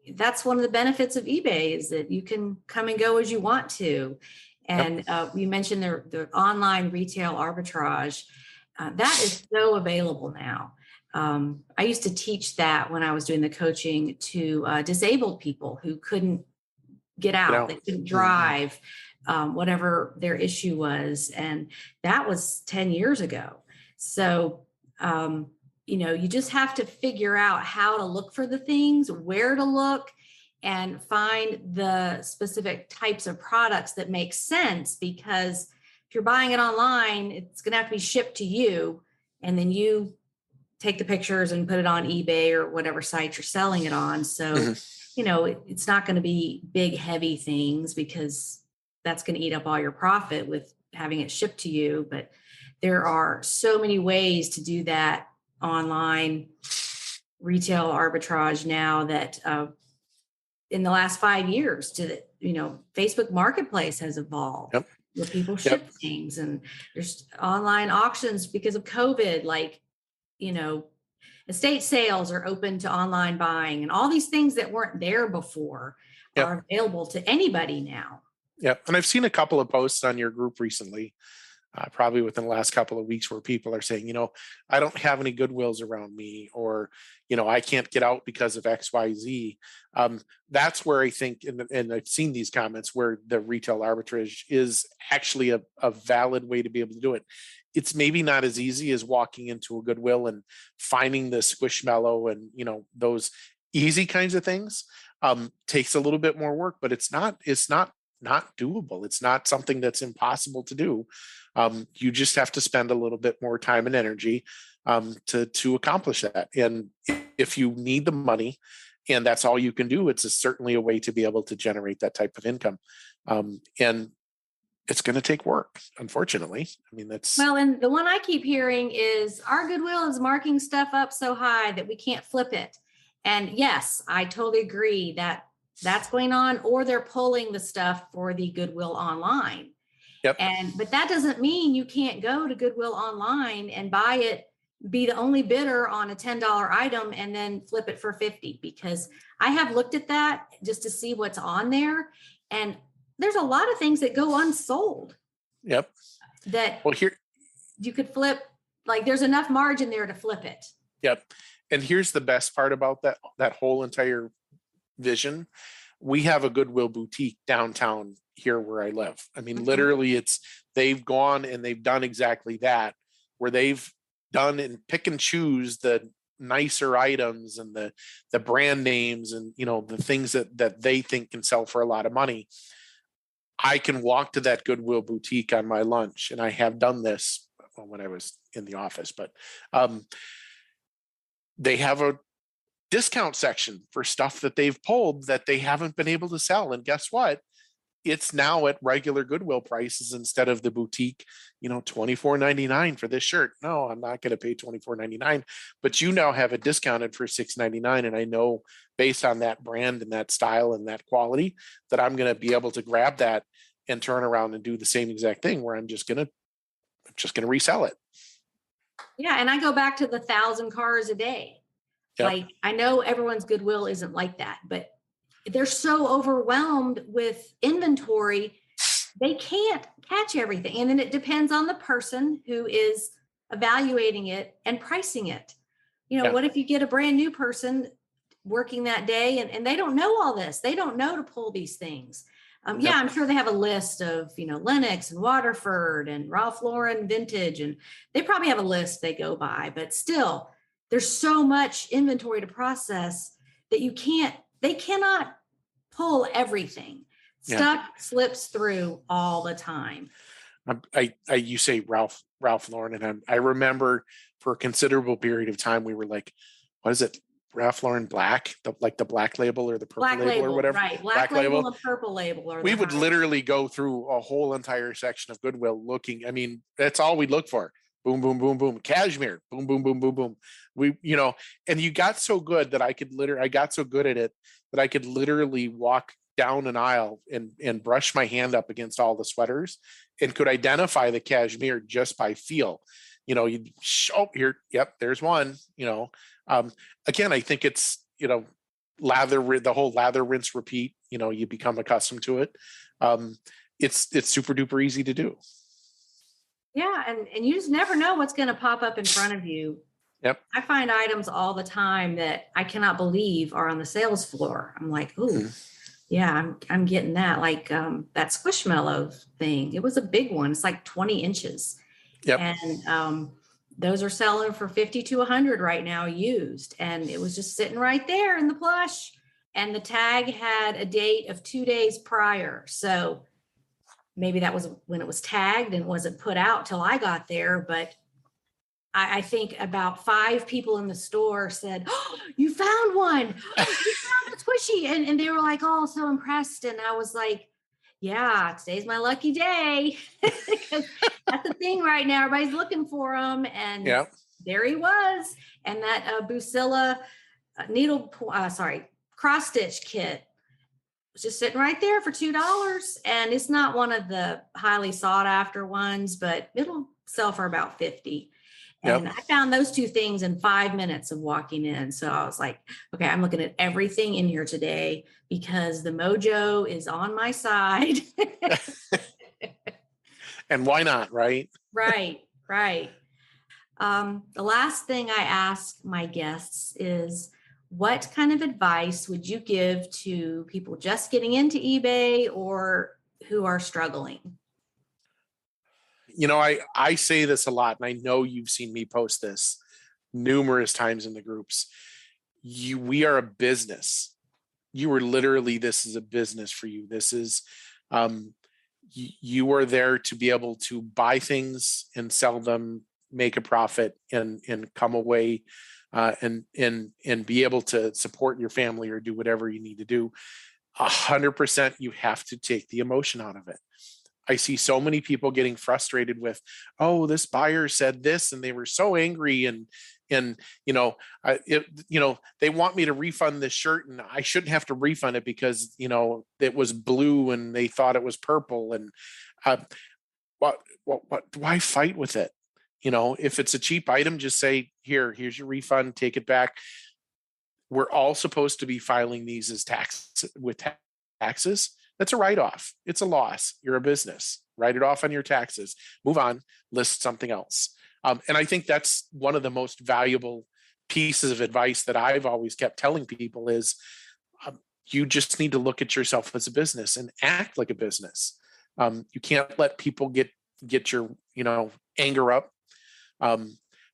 That's one of the benefits of eBay, is that you can come and go as you want to. And you mentioned the online retail arbitrage. That is so available now. I used to teach that when I was doing the coaching to disabled people who couldn't get out, they couldn't drive, whatever their issue was. And that was 10 years ago. So, you just have to figure out how to look for the things, where to look, and find the specific types of products that make sense. Because if you're buying it online, it's going to have to be shipped to you, and then you take the pictures and put it on eBay or whatever site you're selling it on. So, it's not going to be big, heavy things, because that's going to eat up all your profit with having it shipped to you. But there are so many ways to do that online retail arbitrage now that in the last 5 years, Facebook Marketplace has evolved. Yep. Where people ship Yep. things, and there's online auctions because of COVID, like, estate sales are open to online buying, and all these things that weren't there before Yep. are available to anybody now. Yep. And I've seen a couple of posts on your group recently, probably within the last couple of weeks, where people are saying, I don't have any Goodwills around me, or, I can't get out because of XYZ. That's where I think, and I've seen these comments, where the retail arbitrage is actually a valid way to be able to do it. It's maybe not as easy as walking into a Goodwill and finding the Squishmallow and, those easy kinds of things. Takes a little bit more work, but it's not doable. It's not something that's impossible to do. You just have to spend a little bit more time and energy to accomplish that. And if you need the money and that's all you can do, it's certainly a way to be able to generate that type of income. And it's going to take work, unfortunately. I mean, and the one I keep hearing is our Goodwill is marking stuff up so high that we can't flip it. And yes, I totally agree that that's going on, or they're pulling the stuff for the Goodwill online. Yep. But that doesn't mean you can't go to Goodwill online and buy it, be the only bidder on a $10 item, and then flip it for $50, because I have looked at that just to see what's on there. And there's a lot of things that go unsold. Yep. That here you could flip, like there's enough margin there to flip it. Yep. And here's the best part about that whole entire vision. We have a Goodwill boutique downtown here where I live. I mean, literally they've gone and they've done exactly that, where they've done and pick and choose the nicer items and the brand names and, the things that they think can sell for a lot of money. I can walk to that Goodwill boutique on my lunch, and I have done this when I was in the office, but they have a discount section for stuff that they've pulled that they haven't been able to sell. And guess what? It's now at regular Goodwill prices instead of the boutique, $24.99 for this shirt. No, I'm not going to pay $24.99, but you now have it discounted for $6.99. And I know based on that brand and that style and that quality that I'm going to be able to grab that and turn around and do the same exact thing, where I'm just going to resell it. Yeah. And I go back to the 1,000 cars a day. Yep. Like, I know everyone's Goodwill isn't like that, but they're so overwhelmed with inventory, they can't catch everything. And then it depends on the person who is evaluating it and pricing it. What if you get a brand new person working that day and they don't know all this? They don't know to pull these things. I'm sure they have a list of, Lenox and Waterford and Ralph Lauren vintage, and they probably have a list they go by, but still there's so much inventory to process that they cannot pull everything. Stuff slips through all the time. You say Ralph Lauren, and I remember for a considerable period of time we were like, what is it? Ralph Lauren Black, the black label or the purple label or whatever. Right. Black label and purple label. We would literally go through a whole entire section of Goodwill looking. I mean, that's all we'd look for. Boom, boom, boom, boom. Cashmere. Boom, boom, boom, boom, boom. And you got so good that I got so good at it that I could literally walk down an aisle and brush my hand up against all the sweaters and could identify the cashmere just by feel. You'd here. Yep. There's one, again, I think it's, the whole lather, rinse, repeat, you become accustomed to it. It's super duper easy to do. Yeah. And you just never know what's going to pop up in front of you. Yep. I find items all the time that I cannot believe are on the sales floor. I'm like, ooh, yeah, I'm getting that. Like that Squishmallow thing. It was a big one. It's like 20 inches. Yep. And those are selling for 50 to 100 right now used. And it was just sitting right there in the plush. And the tag had a date of 2 days prior. So maybe that was when it was tagged and wasn't put out till I got there. But I think about 5 people in the store said, "Oh, you found one. Oh, you found a squishy." And they were like, "Oh, so impressed." And I was like, yeah, today's my lucky day. Because that's the thing right now. Everybody's looking for them. And Yeah. there he was. And that Bucilla cross stitch kit was just sitting right there for $2. And it's not one of the highly sought after ones, but it'll sell for about 50. And Yep. I found those 2 things in 5 minutes of walking in. So I was like, okay, I'm looking at everything in here today because the mojo is on my side. And why not, right? Right, right. The last thing I ask my guests is, what kind of advice would you give to people just getting into eBay or who are struggling? I say this a lot, and I know you've seen me post this numerous times in the groups. We are a business. You are literally, this is a business for you. This is, you are there to be able to buy things and sell them, make a profit, and come away, and be able to support your family or do whatever you need to do. 100%, you have to take the emotion out of it. I see so many people getting frustrated with, oh, this buyer said this and they were so angry, and they want me to refund this shirt and I shouldn't have to refund it because it was blue and they thought it was purple, and what why fight with it? If it's a cheap item, just say, here's your refund, take it back. We're all supposed to be filing these as taxes. That's a write-off. It's a loss. You're a business. Write it off on your taxes. Move on. List something else. And I think that's one of the most valuable pieces of advice that I've always kept telling people is, you just need to look at yourself as a business and act like a business. You can't let people get your anger up,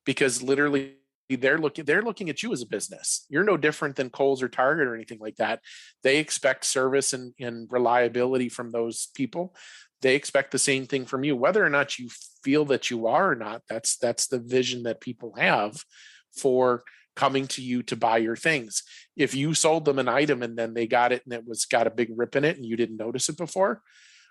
because literally they're looking at you as a business. You're no different than Kohl's or Target or anything like that. They expect service and reliability from those people. They expect the same thing from you, whether or not you feel that you are or not. That's the vision that people have for coming to you to buy your things. If you sold them an item and then they got it and it was got a big rip in it and you didn't notice it before,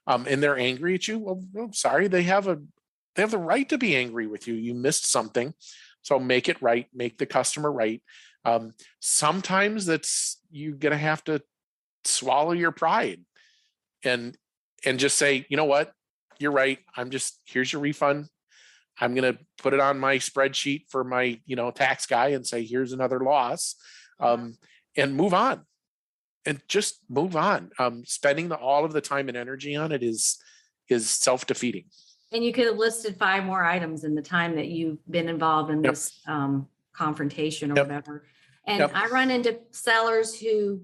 and they're angry at you, well, I'm sorry, they have the right to be angry with you. You missed something. So make it right, make the customer right. Sometimes you're going to have to swallow your pride and just say, you know what, you're right. Here's your refund. I'm going to put it on my spreadsheet for my, tax guy and say, here's another loss, and move on, and just move on. Spending all of the time and energy on it is self-defeating. And you could have listed 5 more items in the time that you've been involved in this confrontation or whatever. And I run into sellers who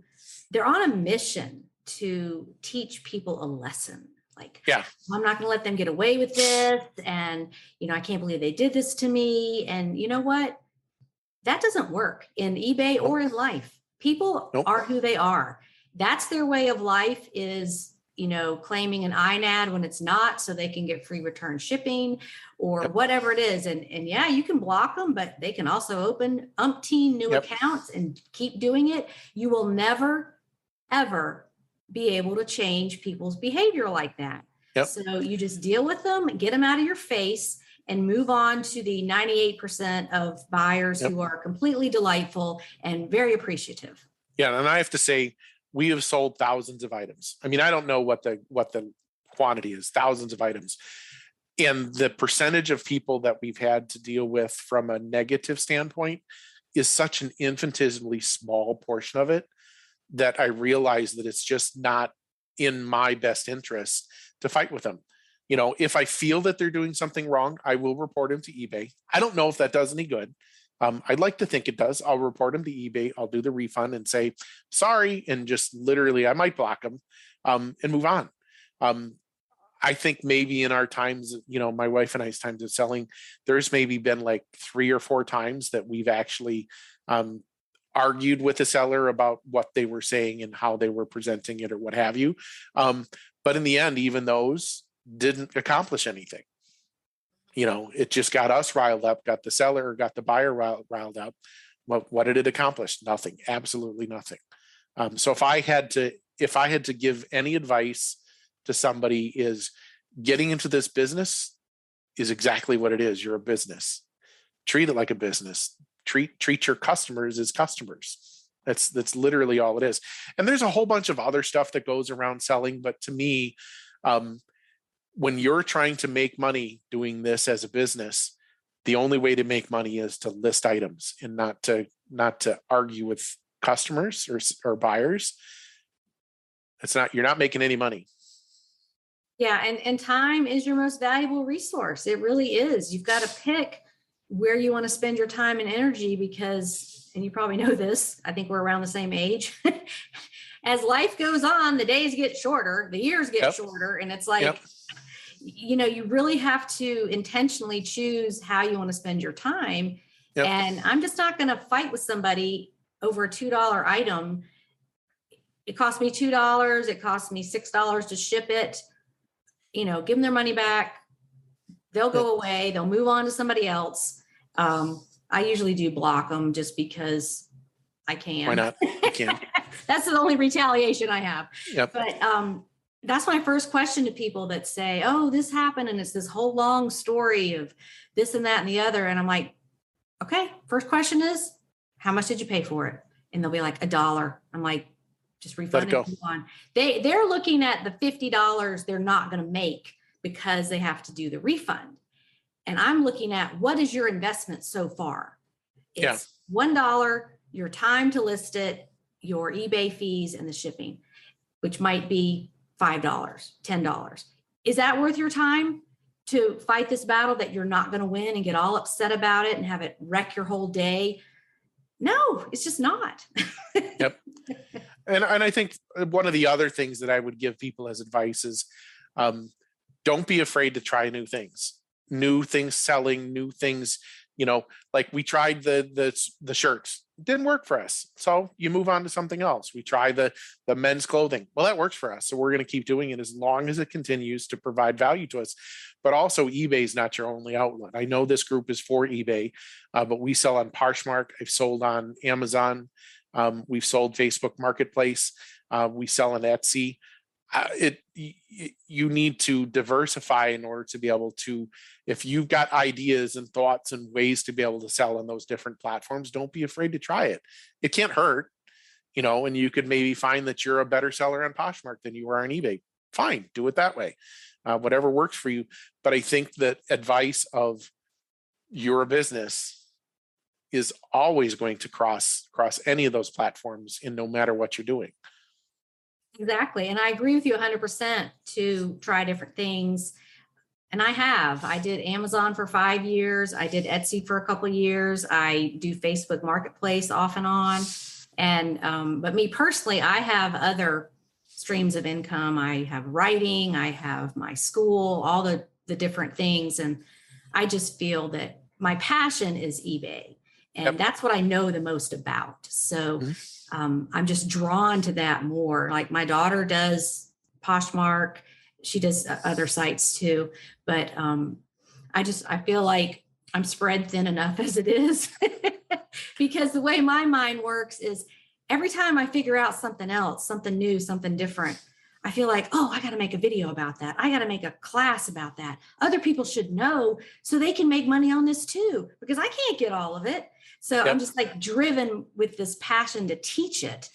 they're on a mission to teach people a lesson. Like, I'm not going to let them get away with this. And, I can't believe they did this to me. And you know what? That doesn't work in eBay or in life. People are who they are. That's their way of life, is claiming an INAD when it's not, so they can get free return shipping or whatever it is. And yeah, you can block them, but they can also open umpteen new accounts and keep doing it. You will never, ever be able to change people's behavior like that. So you just deal with them, get them out of your face, and move on to the 98% of buyers who are completely delightful and very appreciative. Yeah. And I have to say, we have sold thousands of items. I mean, I don't know what the quantity is, thousands of items. And the percentage of people that we've had to deal with from a negative standpoint is such an infinitesimally small portion of it that I realize that it's just not in my best interest to fight with them. If I feel that they're doing something wrong, I will report them to eBay. I don't know if that does any good. I'd like to think it does. I'll report them to eBay. I'll do the refund and say, sorry. And just literally, I might block them, and move on. I think maybe in our times, my wife and I's times of selling, there's maybe been like 3 or 4 times that we've actually argued with the seller about what they were saying and how they were presenting it or what have you. But in the end, even those, didn't accomplish anything. It just got us riled up, got the seller, got the buyer riled up. What did it accomplish? Nothing, absolutely nothing. So if I had to give any advice to somebody, is getting into this business is exactly what it is. You're a business. Treat it like a business. Treat your customers as customers. That's literally all it is. And there's a whole bunch of other stuff that goes around selling. But to me, when you're trying to make money doing this as a business, the only way to make money is to list items and not to argue with customers or buyers. You're not making any money. Yeah. And time is your most valuable resource. It really is. You've got to pick where you want to spend your time and energy, because, and you probably know this, I think we're around the same age. As life goes on, the days get shorter, the years get shorter. And it's like, you really have to intentionally choose how you want to spend your time. And I'm just not going to fight with somebody over a $2 item. It cost me $2. It cost me $6 to ship it. Give them their money back. They'll go away. They'll move on to somebody else. I usually do block them just because I can. Why not? You can. That's the only retaliation I have. Yep. But that's my first question to people that say, oh, this happened. And it's this whole long story of this and that and the other. And I'm like, okay, first question is, how much did you pay for it? And they'll be like $1. I'm like, just refund it. Move on. They're looking at the $50 they're not going to make because they have to do the refund. And I'm looking at, what is your investment so far? It's $1, your time to list it, your eBay fees, and the shipping, which might be $5, $10. Is that worth your time to fight this battle that you're not going to win and get all upset about it and have it wreck your whole day? No, it's just not. Yep. And I think one of the other things that I would give people as advice is, don't be afraid to try new things, selling new things. Like we tried the shirts, didn't work for us. So you move on to something else. We try the men's clothing. Well, that works for us. So we're going to keep doing it as long as it continues to provide value to us. But also, eBay is not your only outlet. I know this group is for eBay, but we sell on Poshmark. I've sold on Amazon. We've sold Facebook Marketplace. We sell on Etsy. You need to diversify in order to be able to, if you've got ideas and thoughts and ways to be able to sell on those different platforms, don't be afraid to try it. It can't hurt, and you could maybe find that you're a better seller on Poshmark than you are on eBay. Fine, do it that way. Whatever works for you. But I think that advice of you're a business is always going to cross any of those platforms, and no matter what you're doing. Exactly. And I agree with you 100% to try different things. And I did Amazon for 5 years. I did Etsy for a couple of years. I do Facebook Marketplace off and on. And, but me personally, I have other streams of income. I have writing, I have my school, all the different things. And I just feel that my passion is eBay. And that's what I know the most about. So I'm just drawn to that more. Like my daughter does Poshmark. She does other sites too. But I feel like I'm spread thin enough as it is. Because the way my mind works is every time I figure out something else, something new, something different, I feel like, oh, I got to make a video about that. I got to make a class about that. Other people should know so they can make money on this too, because I can't get all of it. So I'm just like driven with this passion to teach it.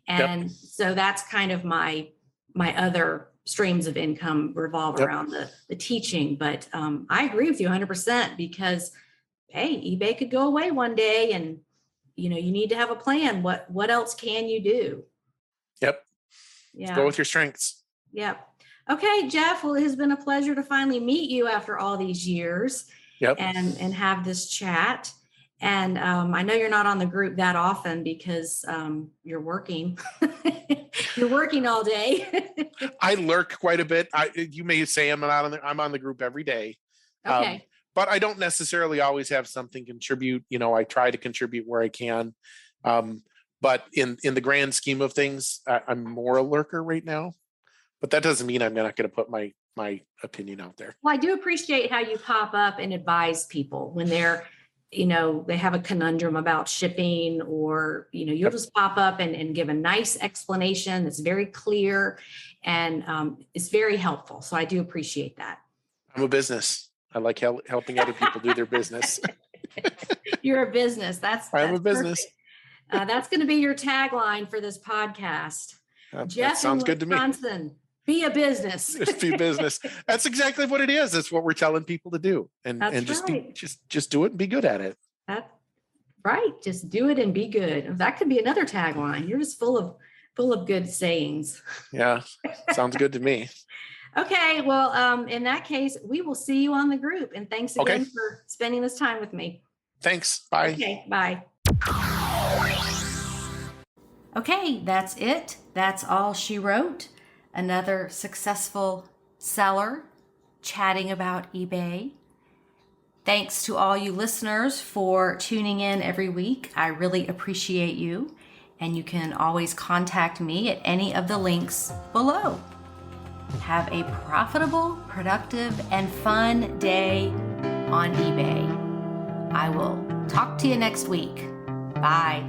And so that's kind of my other streams of income revolve around the teaching. But I agree with you 100% because, hey, eBay could go away one day and, you need to have a plan. What else can you do? Yep. Yeah. Go with your strengths. Yep. Okay, Jeff. Well, it has been a pleasure to finally meet you after all these years. And have this chat. And I know you're not on the group that often because you're working. You're working all day. I lurk quite a bit. You may say I'm on the group every day. Okay. But I don't necessarily always have something contribute. I try to contribute where I can. But in the grand scheme of things, I'm more a lurker right now. But that doesn't mean I'm not going to put my opinion out there. Well, I do appreciate how you pop up and advise people when they're, they have a conundrum about shipping, or, you'll Yep. just pop up and give a nice explanation that's very clear, and it's very helpful. So I do appreciate that. I'm a business. I like helping other people do their business. You're a business. I'm a business. That's going to be your tagline for this podcast. That Jeff sounds in good to me. Wisconsin, be a business. Just be business. That's exactly what it is. That's what we're telling people to do, and That's just right. just do it and be good at it. That's right. Just do it and be good. That could be another tagline. You're just full of good sayings. Yeah, sounds good to me. Okay. Well, in that case, we will see you on the group. And thanks again for spending this time with me. Thanks. Bye. Okay. Bye. Okay, that's it. That's all she wrote. Another successful seller chatting about eBay. Thanks to all you listeners for tuning in every week. I really appreciate you. And you can always contact me at any of the links below. Have a profitable, productive, and fun day on eBay. I will talk to you next week. Bye.